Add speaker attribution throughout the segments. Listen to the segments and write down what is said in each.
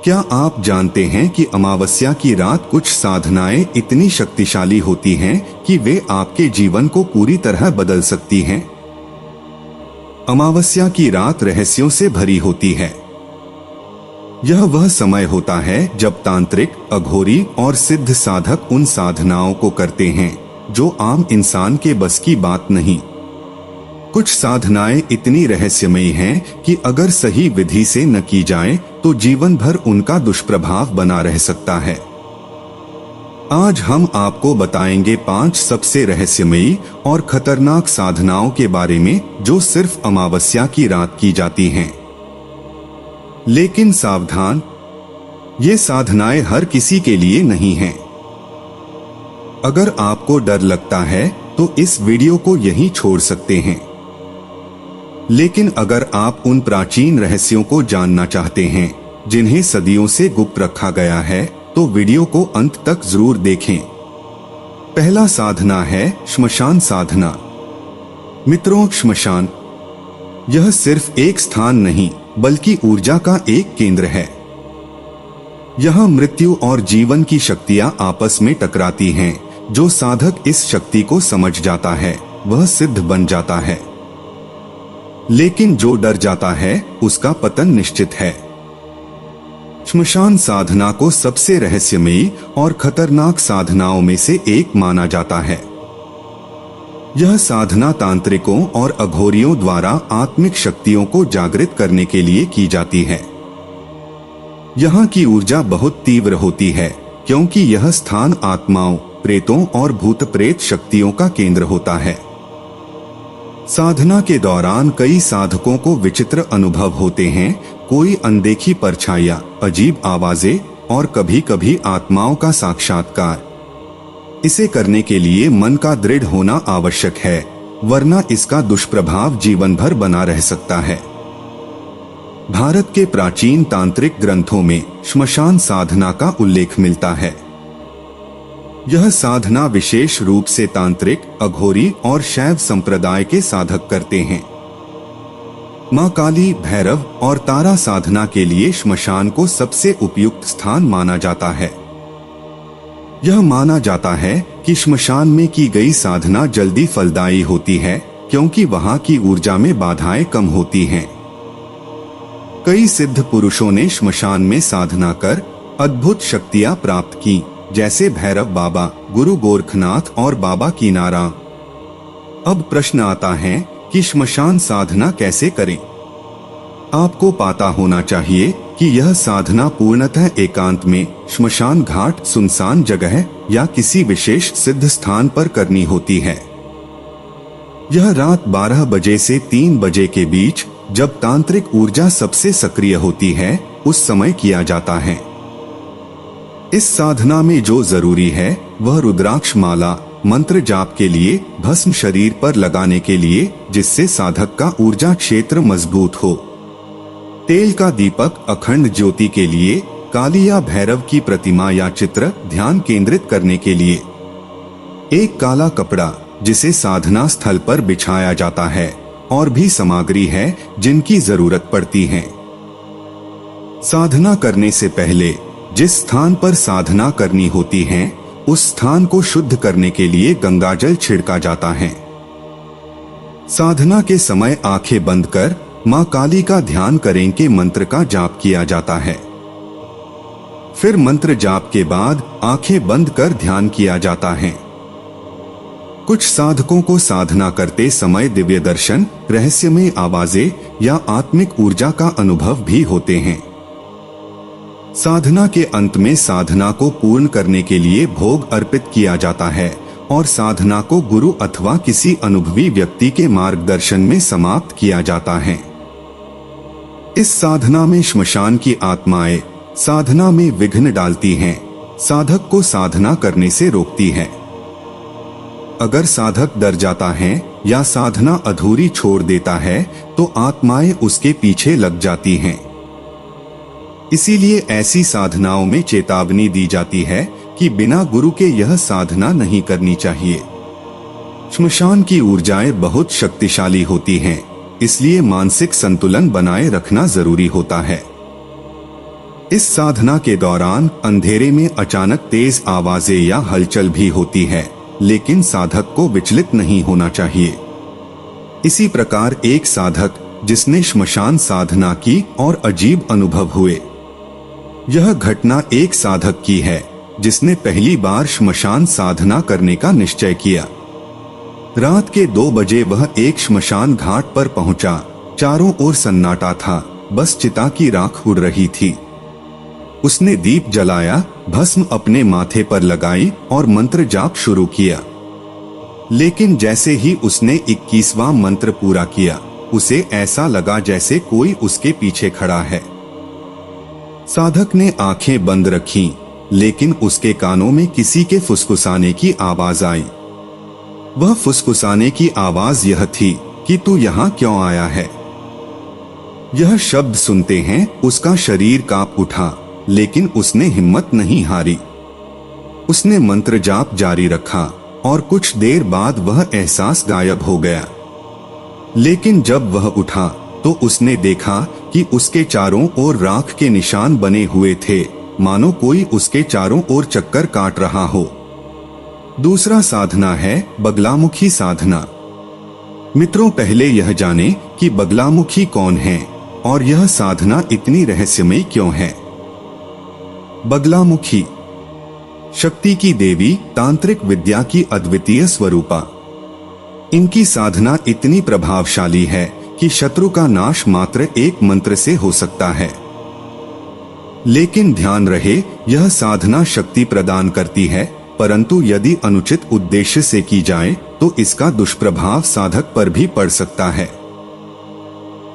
Speaker 1: क्या आप जानते हैं कि अमावस्या की रात कुछ साधनाएं इतनी शक्तिशाली होती हैं कि वे आपके जीवन को पूरी तरह बदल सकती हैं? अमावस्या की रात रहस्यों से भरी होती है। यह वह समय होता है जब तांत्रिक, अघोरी और सिद्ध साधक उन साधनाओं को करते हैं जो आम इंसान के बस की बात नहीं। कुछ साधनाएं इतनी रहस्यमयी हैं कि अगर सही विधि से न की जाए तो जीवन भर उनका दुष्प्रभाव बना रह सकता है। आज हम आपको बताएंगे 5 सबसे रहस्यमयी और खतरनाक साधनाओं के बारे में जो सिर्फ अमावस्या की रात की जाती हैं। लेकिन सावधान, ये साधनाएं हर किसी के लिए नहीं हैं। अगर आपको डर लगता है तो इस वीडियो को यहीं छोड़ सकते हैं। लेकिन अगर आप उन प्राचीन रहस्यों को जानना चाहते हैं जिन्हें सदियों से गुप्त रखा गया है तो वीडियो को अंत तक जरूर देखें। पहला साधना है श्मशान साधना। मित्रों, श्मशान यह सिर्फ एक स्थान नहीं बल्कि ऊर्जा का एक केंद्र है। यहाँ मृत्यु और जीवन की शक्तियां आपस में टकराती हैं। जो साधक इस शक्ति को समझ जाता है वह सिद्ध बन जाता है, लेकिन जो डर जाता है उसका पतन निश्चित है। श्मशान साधना को सबसे रहस्यमयी और खतरनाक साधनाओं में से एक माना जाता है। यह साधना तांत्रिकों और अघोरियों द्वारा आत्मिक शक्तियों को जागृत करने के लिए की जाती है। यहाँ की ऊर्जा बहुत तीव्र होती है क्योंकि यह स्थान आत्माओं, प्रेतों और भूत प्रेत शक्तियों का केंद्र होता है। साधना के दौरान कई साधकों को विचित्र अनुभव होते हैं। कोई अनदेखी परछाइयां, अजीब आवाजें और कभी-कभी आत्माओं का साक्षात्कार। इसे करने के लिए मन का दृढ़ होना आवश्यक है, वरना इसका दुष्प्रभाव जीवन भर बना रह सकता है। भारत के प्राचीन तांत्रिक ग्रंथों में श्मशान साधना का उल्लेख मिलता है। यह साधना विशेष रूप से तांत्रिक, अघोरी और शैव संप्रदाय के साधक करते हैं। मां काली, भैरव और तारा साधना के लिए श्मशान को सबसे उपयुक्त स्थान माना जाता है। यह माना जाता है कि श्मशान में की गई साधना जल्दी फलदायी होती है क्योंकि वहां की ऊर्जा में बाधाएं कम होती हैं। कई सिद्ध पुरुषों ने श्मशान में साधना कर अद्भुत शक्तियां प्राप्त की, जैसे भैरव बाबा, गुरु गोरखनाथ और बाबा कीनारा। अब प्रश्न आता है कि श्मशान साधना कैसे करें? आपको पता होना चाहिए कि यह साधना पूर्णतः एकांत में, श्मशान घाट, सुनसान जगह या किसी विशेष सिद्ध स्थान पर करनी होती है। यह रात 12 बजे से 3 बजे के बीच, जब तांत्रिक ऊर्जा सबसे सक्रिय होती है, उस समय किया जाता है। इस साधना में जो जरूरी है वह रुद्राक्ष माला, मंत्र जाप के लिए, भस्म शरीर पर लगाने के लिए जिससे साधक का ऊर्जा क्षेत्र मजबूत हो, तेल का दीपक, अखंड ज्योति के लिए, काली या भैरव की प्रतिमा या चित्र ध्यान केंद्रित करने के लिए, एक काला कपड़ा जिसे साधना स्थल पर बिछाया जाता है, और भी सामग्री है जिनकी जरूरत पड़ती है। साधना करने से पहले जिस स्थान पर साधना करनी होती है उस स्थान को शुद्ध करने के लिए गंगाजल छिड़का जाता है। साधना के समय आंखें बंद कर मां काली का ध्यान करें के मंत्र का जाप किया जाता है। फिर मंत्र जाप के बाद आंखें बंद कर ध्यान किया जाता है। कुछ साधकों को साधना करते समय दिव्य दर्शन, रहस्यमय आवाजें या आत्मिक ऊर्जा का अनुभव भी होते हैं। साधना के अंत में साधना को पूर्ण करने के लिए भोग अर्पित किया जाता है और साधना को गुरु अथवा किसी अनुभवी व्यक्ति के मार्गदर्शन में समाप्त किया जाता है। इस साधना में श्मशान की आत्माएं साधना में विघ्न डालती हैं, साधक को साधना करने से रोकती है। अगर साधक डर जाता है या साधना अधूरी छोड़ देता है तो आत्माएं उसके पीछे लग जाती हैं। इसीलिए ऐसी साधनाओं में चेतावनी दी जाती है कि बिना गुरु के यह साधना नहीं करनी चाहिए। श्मशान की ऊर्जाएं बहुत शक्तिशाली होती हैं, इसलिए मानसिक संतुलन बनाए रखना जरूरी होता है। इस साधना के दौरान अंधेरे में अचानक तेज आवाजें या हलचल भी होती है, लेकिन साधक को विचलित नहीं होना चाहिए। इसी प्रकार एक साधक जिसने श्मशान साधना की और अजीब अनुभव हुए। यह घटना एक साधक की है जिसने पहली बार श्मशान साधना करने का निश्चय किया। रात के 2 बजे वह एक श्मशान घाट पर पहुंचा। चारों ओर सन्नाटा था, बस चिता की राख उड़ रही थी। उसने दीप जलाया, भस्म अपने माथे पर लगाई और मंत्र जाप शुरू किया। लेकिन जैसे ही उसने 21वां मंत्र पूरा किया, उसे ऐसा लगा जैसे कोई उसके पीछे खड़ा है। साधक ने आंखें बंद रखीं, लेकिन उसके कानों में किसी के फुसफुसाने की आवाज आई। वह फुसफुसाने की आवाज यह थी कि तू यहाँ क्यों आया है। यह शब्द सुनते हैं उसका शरीर कांप उठा, लेकिन उसने हिम्मत नहीं हारी। उसने मंत्र जाप जारी रखा और कुछ देर बाद वह एहसास गायब हो गया। लेकिन जब वह उठा तो उसने देखा कि उसके चारों ओर राख के निशान बने हुए थे, मानो कोई उसके चारों ओर चक्कर काट रहा हो। दूसरा साधना है बगलामुखी साधना। मित्रों, पहले यह जाने कि बगलामुखी कौन है और यह साधना इतनी रहस्यमय क्यों है। बगलामुखी शक्ति की देवी, तांत्रिक विद्या की अद्वितीय स्वरूपा। इनकी साधना इतनी प्रभावशाली है कि शत्रु का नाश मात्र एक मंत्र से हो सकता है। लेकिन ध्यान रहे, यह साधना शक्ति प्रदान करती है, परंतु यदि अनुचित उद्देश्य से की जाए तो इसका दुष्प्रभाव साधक पर भी पड़ सकता है।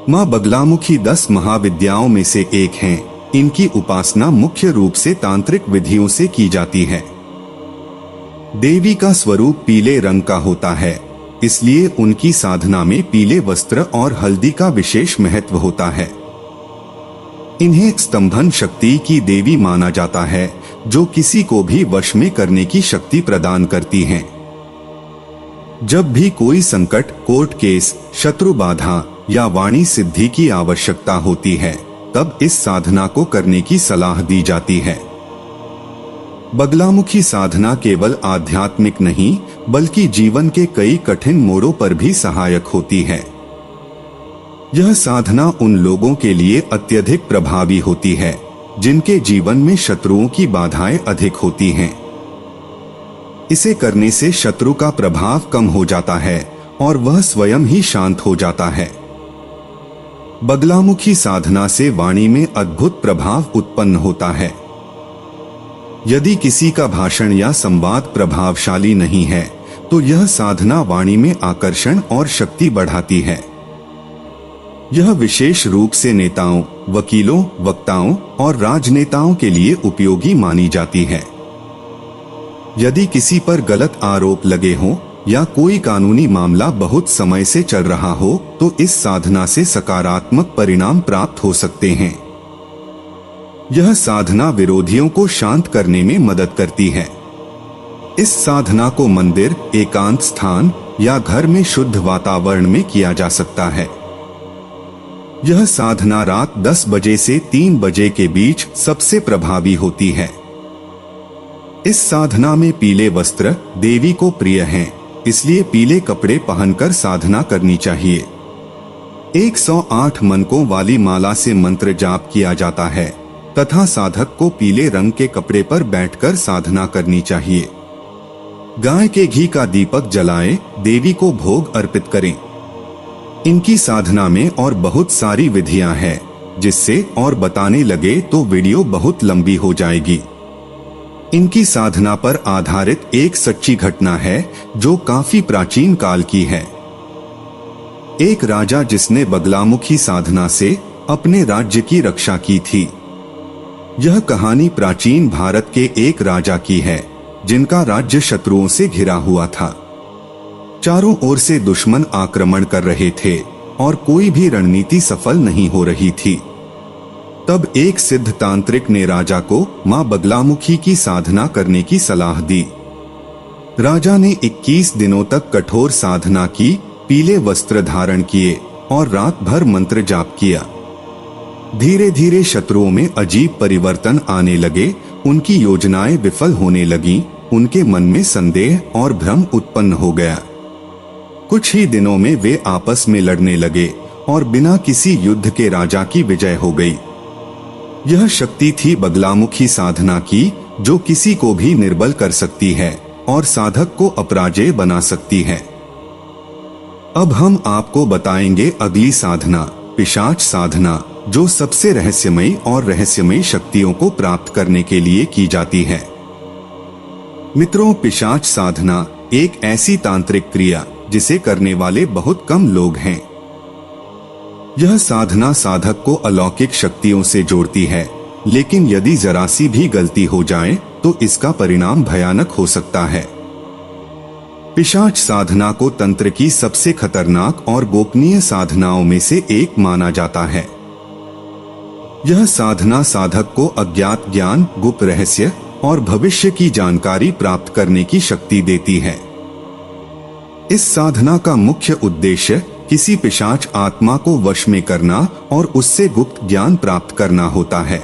Speaker 1: मां बगलामुखी 10 महाविद्याओं में से एक हैं। इनकी उपासना मुख्य रूप से तांत्रिक विधियों से की जाती है। देवी का स्वरूप पीले रंग का होता है, इसलिए उनकी साधना में पीले वस्त्र और हल्दी का विशेष महत्व होता है। इन्हें स्तंभन शक्ति की देवी माना जाता है, जो किसी को भी वश में करने की शक्ति प्रदान करती हैं। जब भी कोई संकट, कोर्ट केस, शत्रु बाधा या वाणी सिद्धि की आवश्यकता होती है, तब इस साधना को करने की सलाह दी जाती है। बगलामुखी साधना केवल आध्यात्मिक नहीं, बल्कि जीवन के कई कठिन मोड़ों पर भी सहायक होती है। यह साधना उन लोगों के लिए अत्यधिक प्रभावी होती है जिनके जीवन में शत्रुओं की बाधाएं अधिक होती हैं। इसे करने से शत्रु का प्रभाव कम हो जाता है और वह स्वयं ही शांत हो जाता है। बगलामुखी साधना से वाणी में अद्भुत प्रभाव उत्पन्न होता है। यदि किसी का भाषण या संवाद प्रभावशाली नहीं है, तो यह साधना वाणी में आकर्षण और शक्ति बढ़ाती है। यह विशेष रूप से नेताओं, वकीलों, वक्ताओं और राजनेताओं के लिए उपयोगी मानी जाती है। यदि किसी पर गलत आरोप लगे हों या कोई कानूनी मामला बहुत समय से चल रहा हो, तो इस साधना से सकारात्मक परिणाम प्राप्त हो सकते हैं। यह साधना विरोधियों को शांत करने में मदद करती है। इस साधना को मंदिर, एकांत स्थान या घर में शुद्ध वातावरण में किया जा सकता है। यह साधना रात 10 बजे से 3 बजे के बीच सबसे प्रभावी होती है। इस साधना में पीले वस्त्र देवी को प्रिय हैं, इसलिए पीले कपड़े पहनकर साधना करनी चाहिए। 108 मनकों वाली माला से मंत्र जाप किया जाता है तथा साधक को पीले रंग के कपड़े पर बैठकर साधना करनी चाहिए। गाय के घी का दीपक जलाएं, देवी को भोग अर्पित करें। इनकी साधना में और बहुत सारी विधियां हैं, जिससे और बताने लगे तो वीडियो बहुत लंबी हो जाएगी। इनकी साधना पर आधारित एक सच्ची घटना है जो काफी प्राचीन काल की है। एक राजा जिसने बगलामुखी साधना से अपने राज्य की रक्षा की थी। यह कहानी प्राचीन भारत के एक राजा की है जिनका राज्य शत्रुओं से घिरा हुआ था। चारों ओर से दुश्मन आक्रमण कर रहे थे और कोई भी रणनीति सफल नहीं हो रही थी। तब एक सिद्ध तांत्रिक ने राजा को मां बगलामुखी की साधना करने की सलाह दी। राजा ने 21 दिनों तक कठोर साधना की, पीले वस्त्र धारण किए और रात भर मंत्र जाप किया। धीरे धीरे शत्रुओं में अजीब परिवर्तन आने लगे, उनकी योजनाएं विफल होने लगीं, उनके मन में संदेह और भ्रम उत्पन्न हो गया। कुछ ही दिनों में वे आपस में लड़ने लगे और बिना किसी युद्ध के राजा की विजय हो गई। यह शक्ति थी बगलामुखी साधना की, जो किसी को भी निर्बल कर सकती है और साधक को अपराजेय बना सकती है। अब हम आपको बताएंगे अगली साधना, पिशाच साधना, जो सबसे रहस्यमयी और रहस्यमयी शक्तियों को प्राप्त करने के लिए की जाती है। मित्रों, पिशाच साधना एक ऐसी तांत्रिक क्रिया जिसे करने वाले बहुत कम लोग हैं। यह साधना साधक को अलौकिक शक्तियों से जोड़ती है, लेकिन यदि जरा सी भी गलती हो जाए तो इसका परिणाम भयानक हो सकता है। पिशाच साधना को तंत्र की सबसे खतरनाक और गोपनीय साधनाओं में से एक माना जाता है। यह साधना साधक को अज्ञात ज्ञान, गुप्त रहस्य और भविष्य की जानकारी प्राप्त करने की शक्ति देती है। इस साधना का मुख्य उद्देश्य किसी पिशाच आत्मा को वश में करना और उससे गुप्त ज्ञान प्राप्त करना होता है।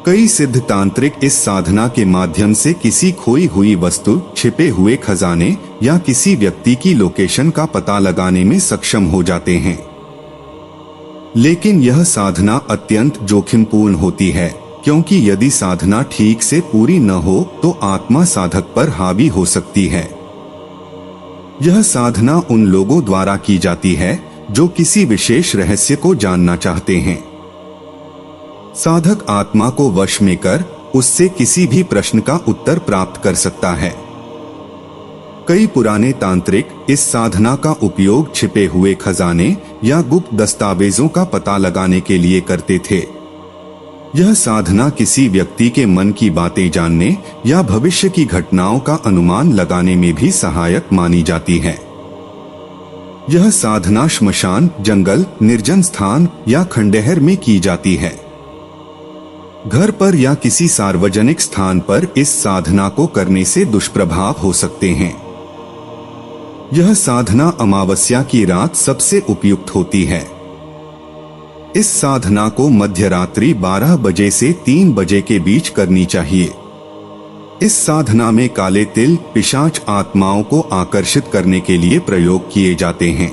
Speaker 1: कई सिद्ध तांत्रिक इस साधना के माध्यम से किसी खोई हुई वस्तु, छिपे हुए खजाने या किसी व्यक्ति की लोकेशन का पता लगाने में सक्षम हो जाते हैं। लेकिन यह साधना अत्यंत जोखिमपूर्ण होती है, क्योंकि यदि साधना ठीक से पूरी न हो तो आत्मा साधक पर हावी हो सकती है। यह साधना उन लोगों द्वारा की जाती है जो किसी विशेष रहस्य को जानना चाहते हैं। साधक आत्मा को वश में कर उससे किसी भी प्रश्न का उत्तर प्राप्त कर सकता है। कई पुराने तांत्रिक इस साधना का उपयोग छिपे हुए खजाने या गुप्त दस्तावेजों का पता लगाने के लिए करते थे। यह साधना किसी व्यक्ति के मन की बातें जानने या भविष्य की घटनाओं का अनुमान लगाने में भी सहायक मानी जाती है। यह साधना श्मशान, जंगल, निर्जन स्थान या खंडहर में की जाती है। घर पर या किसी सार्वजनिक स्थान पर इस साधना को करने से दुष्प्रभाव हो सकते हैं। यह साधना अमावस्या की रात सबसे उपयुक्त होती है। इस साधना को मध्यरात्रि 12 बजे से 3 बजे के बीच करनी चाहिए। इस साधना में काले तिल पिशाच आत्माओं को आकर्षित करने के लिए प्रयोग किए जाते हैं।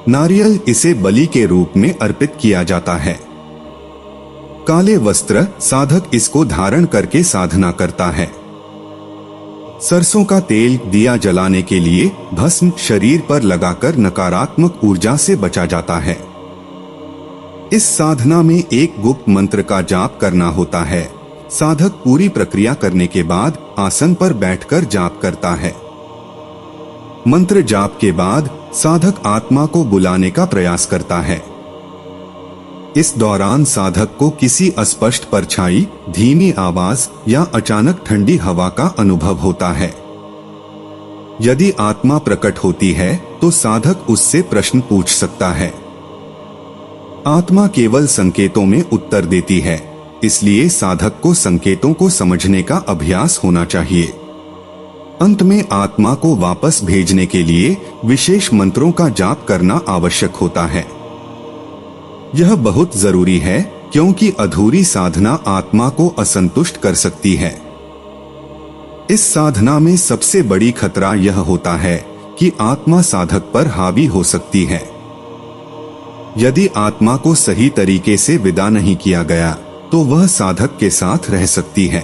Speaker 1: नारियल इसे बलि के रूप में अर्पित किया जाता है। काले वस्त्र, साधक इसको धारण करके साधना करता है। सरसों का तेल दिया जलाने के लिए भस्म शरीर पर लगाकर नकारात्मक ऊर्जा से बचा जाता है। इस साधना में एक गुप्त मंत्र का जाप करना होता है। साधक पूरी प्रक्रिया करने के बाद आसन पर बैठकर जाप करता है। मंत्र जाप के बाद साधक आत्मा को बुलाने का प्रयास करता है। इस दौरान साधक को किसी अस्पष्ट परछाई, धीमी आवाज या अचानक ठंडी हवा का अनुभव होता है। यदि आत्मा प्रकट होती है तो साधक उससे प्रश्न पूछ सकता है। आत्मा केवल संकेतों में उत्तर देती है, इसलिए साधक को संकेतों को समझने का अभ्यास होना चाहिए। अंत में आत्मा को वापस भेजने के लिए विशेष मंत्रों का जाप करना आवश्यक होता है। यह बहुत जरूरी है, क्योंकि अधूरी साधना आत्मा को असंतुष्ट कर सकती है। इस साधना में सबसे बड़ी खतरा यह होता है कि आत्मा साधक पर हावी हो सकती है। यदि आत्मा को सही तरीके से विदा नहीं किया गया तो वह साधक के साथ रह सकती है।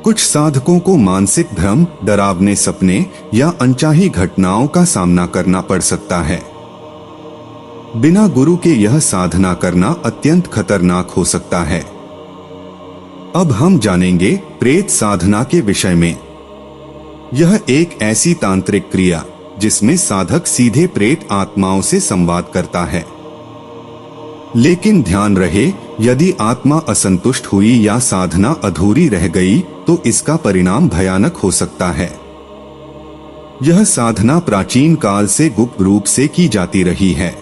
Speaker 1: कुछ साधकों को मानसिक भ्रम, डरावने सपने या अनचाही घटनाओं का सामना करना पड़ सकता है। बिना गुरु के यह साधना करना अत्यंत खतरनाक हो सकता है। अब हम जानेंगे प्रेत साधना के विषय में। यह एक ऐसी तांत्रिक क्रिया जिसमें साधक सीधे प्रेत आत्माओं से संवाद करता है। लेकिन ध्यान रहे, यदि आत्मा असंतुष्ट हुई या साधना अधूरी रह गई तो इसका परिणाम भयानक हो सकता है। यह साधना प्राचीन काल से गुप्त रूप से की जाती रही है।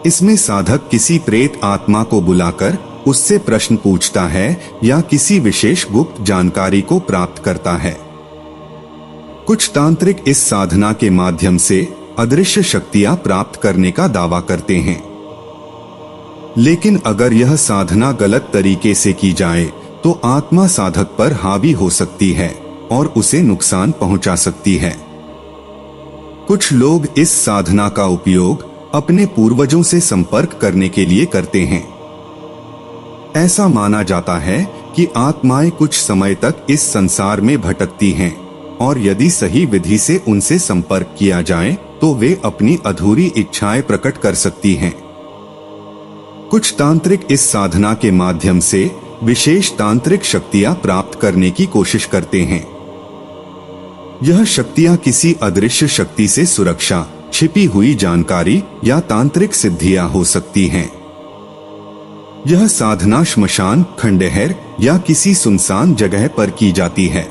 Speaker 1: इसमें साधक किसी प्रेत आत्मा को बुलाकर उससे प्रश्न पूछता है या किसी विशेष गुप्त जानकारी को प्राप्त करता है। कुछ तांत्रिक इस साधना के माध्यम से अदृश्य शक्तियां प्राप्त करने का दावा करते हैं। लेकिन अगर यह साधना गलत तरीके से की जाए तो आत्मा साधक पर हावी हो सकती है और उसे नुकसान पहुंचा सकती है। कुछ लोग इस साधना का उपयोग अपने पूर्वजों से संपर्क करने के लिए करते हैं। ऐसा माना जाता है कि आत्माएं कुछ समय तक इस संसार में भटकती हैं और यदि सही विधि से उनसे संपर्क किया जाए तो वे अपनी अधूरी इच्छाएं प्रकट कर सकती हैं। कुछ तांत्रिक इस साधना के माध्यम से विशेष तांत्रिक शक्तियां प्राप्त करने की कोशिश करते हैं। यह शक्तियां किसी अदृश्य शक्ति से सुरक्षा, छिपी हुई जानकारी या तांत्रिक सिद्धियां हो सकती हैं। यह साधना श्मशान, खंडहर या किसी सुनसान जगह पर की जाती है।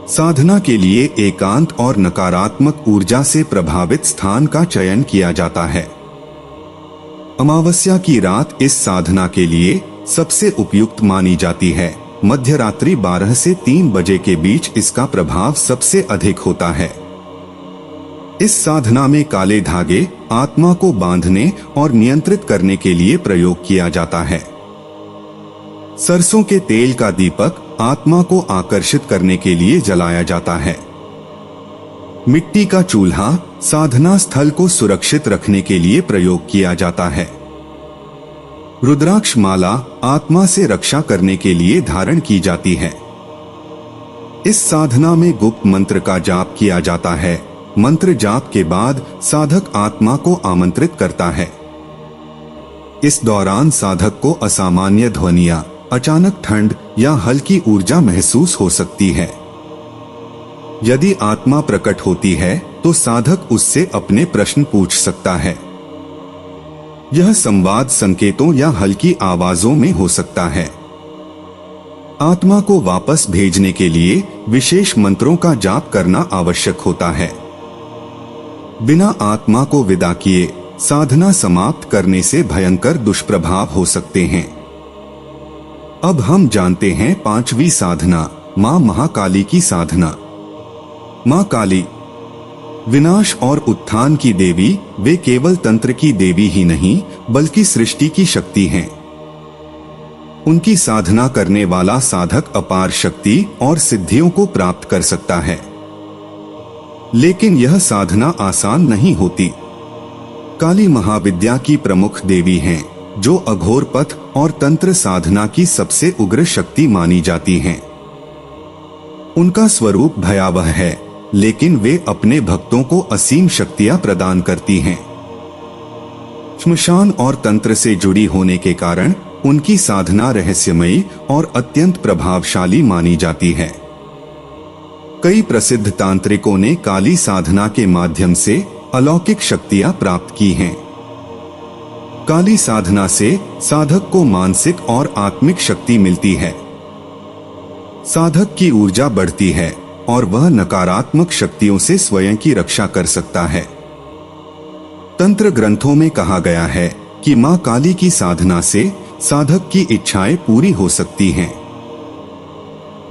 Speaker 1: साधना के लिए एकांत और नकारात्मक ऊर्जा से प्रभावित स्थान का चयन किया जाता है। अमावस्या की रात इस साधना के लिए सबसे उपयुक्त मानी जाती है। मध्यरात्रि 12 से 3 बजे के बीच इसका प्रभाव सबसे अधिक होता है। इस साधना में काले धागे आत्मा को बांधने और नियंत्रित करने के लिए प्रयोग किया जाता है। सरसों के तेल का दीपक आत्मा को आकर्षित करने के लिए जलाया जाता है। मिट्टी का चूल्हा साधना स्थल को सुरक्षित रखने के लिए प्रयोग किया जाता है। रुद्राक्ष माला आत्मा से रक्षा करने के लिए धारण की जाती है। इस साधना में गुप्त मंत्र का जाप किया जाता है। मंत्र जाप के बाद साधक आत्मा को आमंत्रित करता है। इस दौरान साधक को असामान्य ध्वनियां, अचानक ठंड या हल्की ऊर्जा महसूस हो सकती है। यदि आत्मा प्रकट होती है तो साधक उससे अपने प्रश्न पूछ सकता है। यह संवाद संकेतों या हल्की आवाजों में हो सकता है। आत्मा को वापस भेजने के लिए विशेष मंत्रों का जाप करना आवश्यक होता है। बिना आत्मा को विदा किए साधना समाप्त करने से भयंकर दुष्प्रभाव हो सकते हैं। अब हम जानते हैं 5वीं साधना, मां महाकाली की साधना। मां काली विनाश और उत्थान की देवी, वे केवल तंत्र की देवी ही नहीं बल्कि सृष्टि की शक्ति हैं। उनकी साधना करने वाला साधक अपार शक्ति और सिद्धियों को प्राप्त कर सकता है। लेकिन यह साधना आसान नहीं होती। काली महाविद्या की प्रमुख देवी हैं, जो अघोर पथ और तंत्र साधना की सबसे उग्र शक्ति मानी जाती हैं। उनका स्वरूप भयावह है, लेकिन वे अपने भक्तों को असीम शक्तियां प्रदान करती हैं। श्मशान और तंत्र से जुड़ी होने के कारण उनकी साधना रहस्यमयी और अत्यंत प्रभावशाली मानी जाती है। कई प्रसिद्ध तांत्रिकों ने काली साधना के माध्यम से अलौकिक शक्तियां प्राप्त की हैं। काली साधना से साधक को मानसिक और आत्मिक शक्ति मिलती है। साधक की ऊर्जा बढ़ती है और वह नकारात्मक शक्तियों से स्वयं की रक्षा कर सकता है। तंत्र ग्रंथों में कहा गया है कि मां काली की साधना से साधक की इच्छाएं पूरी हो सकती हैं।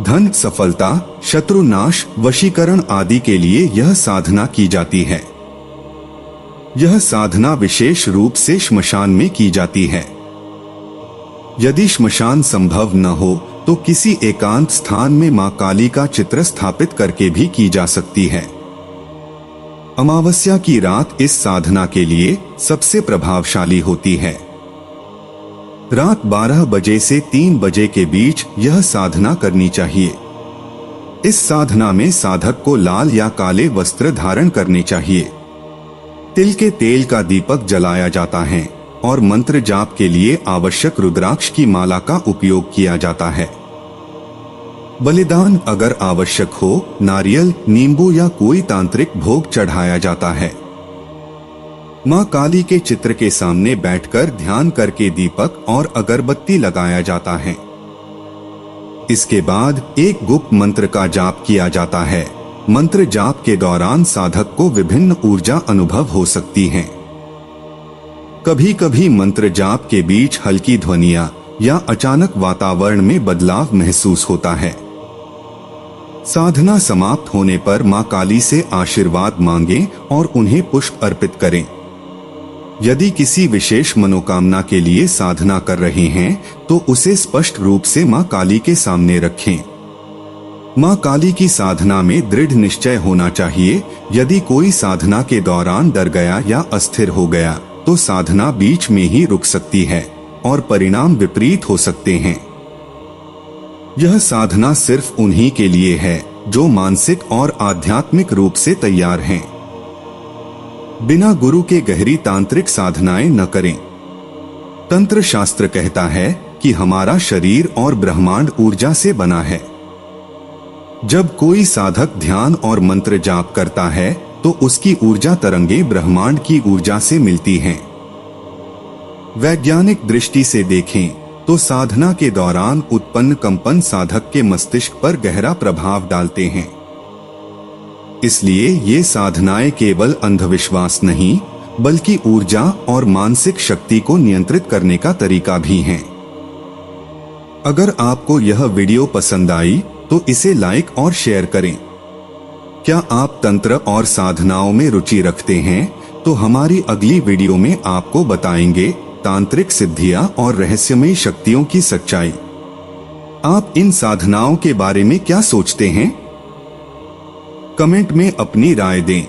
Speaker 1: धन, सफलता, शत्रुनाश, वशीकरण आदि के लिए यह साधना की जाती है। यह साधना विशेष रूप से श्मशान में की जाती है। यदि श्मशान संभव न हो तो किसी एकांत स्थान में मां काली का चित्र स्थापित करके भी की जा सकती है। अमावस्या की रात इस साधना के लिए सबसे प्रभावशाली होती है। रात 12 बजे से 3 बजे के बीच यह साधना करनी चाहिए। इस साधना में साधक को लाल या काले वस्त्र धारण करने चाहिए। तिल के तेल का दीपक जलाया जाता है और मंत्र जाप के लिए आवश्यक रुद्राक्ष की माला का उपयोग किया जाता है। बलिदान अगर आवश्यक हो, नारियल, नींबू या कोई तांत्रिक भोग चढ़ाया जाता है। मां काली के चित्र के सामने बैठकर ध्यान करके दीपक और अगरबत्ती लगाया जाता है। इसके बाद एक गुप्त मंत्र का जाप किया जाता है। मंत्र जाप के दौरान साधक को विभिन्न ऊर्जा अनुभव हो सकती हैं। कभी कभी मंत्र जाप के बीच हल्की ध्वनियां या अचानक वातावरण में बदलाव महसूस होता है। साधना समाप्त होने पर मां काली से आशीर्वाद मांगें और उन्हें पुष्प अर्पित करें। यदि किसी विशेष मनोकामना के लिए साधना कर रहे हैं तो उसे स्पष्ट रूप से मां काली के सामने रखें। मां काली की साधना में दृढ़ निश्चय होना चाहिए। यदि कोई साधना के दौरान डर गया या अस्थिर हो गया तो साधना बीच में ही रुक सकती है और परिणाम विपरीत हो सकते हैं। यह साधना सिर्फ उन्हीं के लिए है जो मानसिक और आध्यात्मिक रूप से तैयार हैं। बिना गुरु के गहरी तांत्रिक साधनाएं न करें। तंत्र शास्त्र कहता है कि हमारा शरीर और ब्रह्मांड ऊर्जा से बना है। जब कोई साधक ध्यान और मंत्र जाप करता है तो उसकी ऊर्जा तरंगे ब्रह्मांड की ऊर्जा से मिलती हैं। वैज्ञानिक दृष्टि से देखें तो साधना के दौरान उत्पन्न कंपन साधक के मस्तिष्क पर गहरा प्रभाव डालते हैं। इसलिए ये साधनाएं केवल अंधविश्वास नहीं बल्कि ऊर्जा और मानसिक शक्ति को नियंत्रित करने का तरीका भी हैं। अगर आपको यह वीडियो पसंद आई तो इसे लाइक और शेयर करें। क्या आप तंत्र और साधनाओं में रुचि रखते हैं तो हमारी अगली वीडियो में आपको बताएंगे तांत्रिक सिद्धियां और रहस्यमयी शक्तियों की सच्चाई। आप इन साधनाओं के बारे में क्या सोचते हैं? कमेंट में अपनी राय दें।